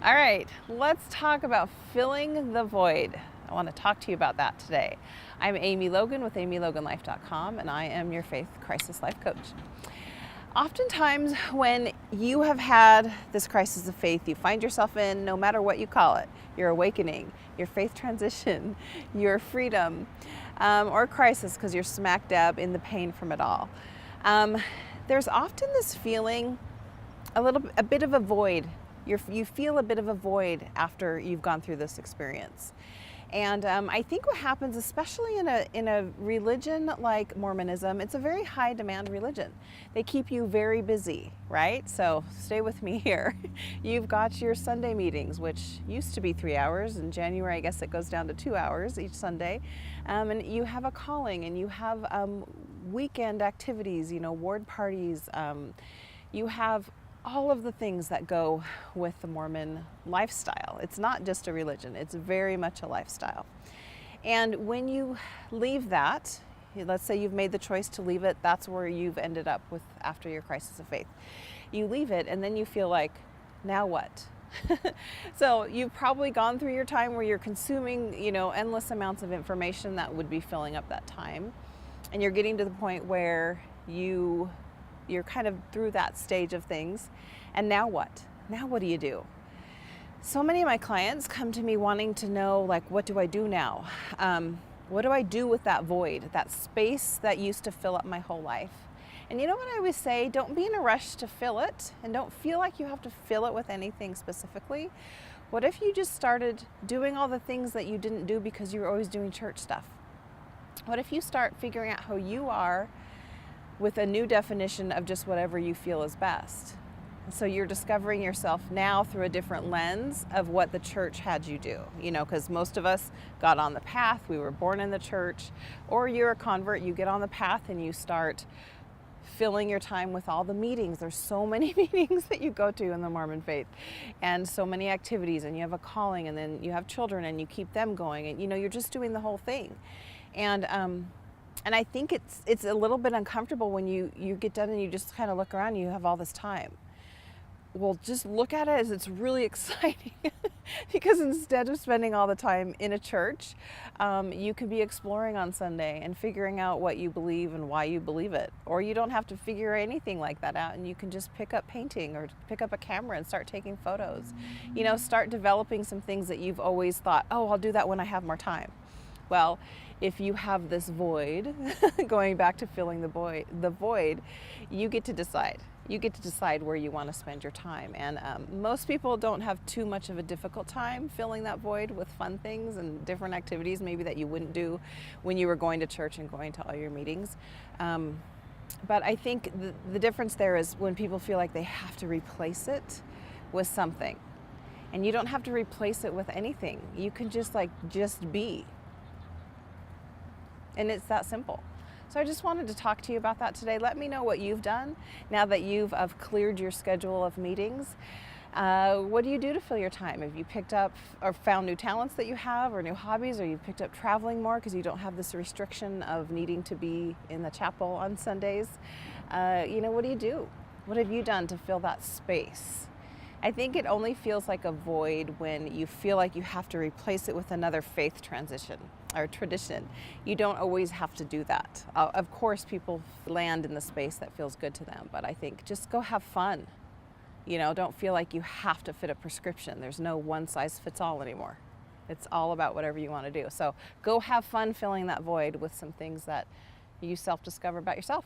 All right, let's talk about filling the void. I want to talk to you about that today. I'm Amy Logan with amyloganlife.com, and I am your faith crisis life coach. Oftentimes, when you have had this crisis of faith you find yourself in, no matter what you call it, your awakening, your faith transition, your freedom, or crisis because you're smack dab in the pain from it all, there's often this feeling, a bit of a void. You feel a bit of a void after you've gone through this experience. And I think what happens, especially in a religion like Mormonism, it's a very high demand religion. They keep you very busy, right? So stay with me here. You've got your Sunday meetings, which used to be 3 hours. In January, I guess it goes down to 2 hours each Sunday. And you have a calling, and you have weekend activities, ward parties. You have all of the things that go with the Mormon lifestyle. It's not just a religion, it's very much a lifestyle. And when you leave that, let's say you've made the choice to leave it, that's where you've ended up with after your crisis of faith. You leave it and then you feel like, now what? So you've probably gone through your time where you're consuming, endless amounts of information that would be filling up that time. And you're getting to the point where you're kind of through that stage of things. And now what? Now what do you do? So many of my clients come to me wanting to know, what do I do now? What do I do with that void, that space that used to fill up my whole life? And you know what I always say? Don't be in a rush to fill it, and don't feel like you have to fill it with anything specifically. What if you just started doing all the things that you didn't do because you were always doing church stuff? What if you start figuring out who you are with a new definition of just whatever you feel is best? So you're discovering yourself now through a different lens of what the church had you do, because most of us got on the path, we were born in the church, or you're a convert, you get on the path and you start filling your time with all the meetings. There's so many meetings that you go to in the Mormon faith, and so many activities, and you have a calling, and then you have children and you keep them going, and you're just doing the whole thing. And I think it's a little bit uncomfortable when you get done and you just kind of look around and you have all this time. Well, just look at it as it's really exciting because instead of spending all the time in a church, you could be exploring on Sunday and figuring out what you believe and why you believe it. Or you don't have to figure anything like that out, and you can just pick up painting or pick up a camera and start taking photos. Start developing some things that you've always thought, oh, I'll do that when I have more time. Well, if you have this void, going back to filling the void, you get to decide. You get to decide where you want to spend your time. And most people don't have too much of a difficult time filling that void with fun things and different activities maybe that you wouldn't do when you were going to church and going to all your meetings. But I think the difference there is when people feel like they have to replace it with something. And you don't have to replace it with anything. You can just be. And it's that simple. So I just wanted to talk to you about that today. Let me know what you've done now that you've cleared your schedule of meetings. What do you do to fill your time? Have you picked up or found new talents that you have, or new hobbies, or you've picked up traveling more because you don't have this restriction of needing to be in the chapel on Sundays? What do you do? What have you done to fill that space? I think it only feels like a void when you feel like you have to replace it with another faith transition or tradition. You don't always have to do that. Of course, people land in the space that feels good to them, but I think just go have fun. Don't feel like you have to fit a prescription. There's no one size fits all anymore. It's all about whatever you want to do. So go have fun filling that void with some things that you self-discover about yourself.